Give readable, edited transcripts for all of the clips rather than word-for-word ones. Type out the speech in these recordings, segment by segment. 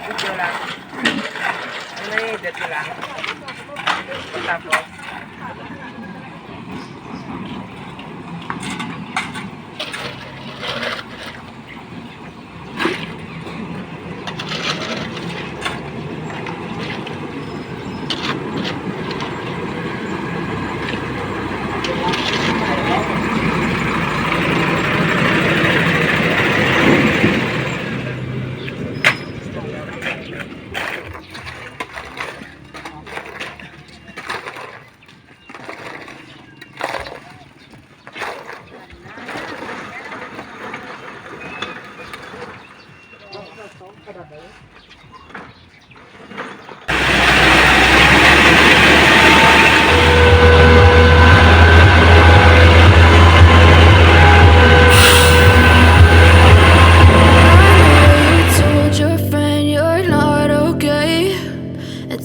Video lang. Ano i-edit ko lang. Tapos,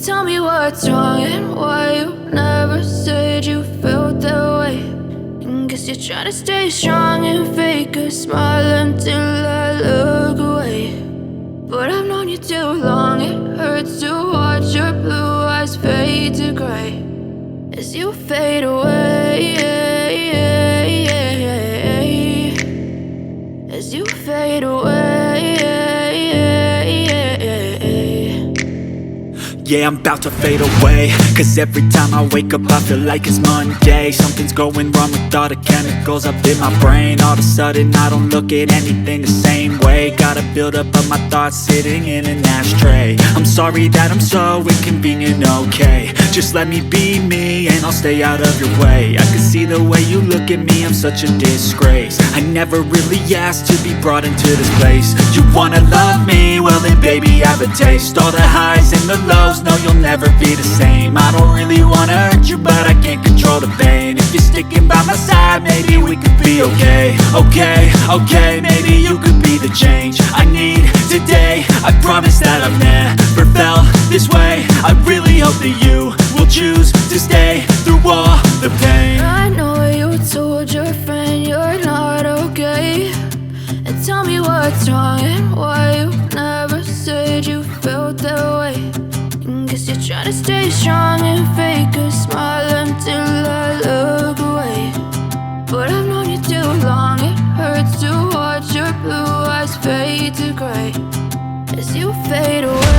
tell me what's wrong and why you never said you felt that way. And guess you're trying to stay strong and fake a smile until I look away. But I've known you too long, it hurts to watch your blue eyes fade to gray as you fade away, as you fade away. Yeah, I'm about to fade away, cause every time I wake up I feel like it's Monday. Something's going wrong with all the chemicals up in my brain. All of a sudden I don't look at anything the same way. Gotta build up of my thoughts sitting in an ashtray. I'm sorry that I'm so inconvenient, okay. Just let me be me and I'll stay out of your way. I can see the way you look at me, I'm such a disgrace. I never really asked to be brought into this place. You wanna love me? Well then baby I have a taste. All the highs and the lows, no you'll never be the same. I don't really wanna hurt you but I can't control the pain. If you're sticking by my side maybe we could be okay. Okay, maybe you could be the change I need today. I promise that I've never felt this way. I really hope that you will choose to stay through all the pain. I know you told your friend you're not okay, and tell me what's wrong and why you never said you felt that way. And guess you're trying to stay strong and fake a smile until I look away. But I've known you too long, it hurts to watch your blue eyes fade to gray as you fade away.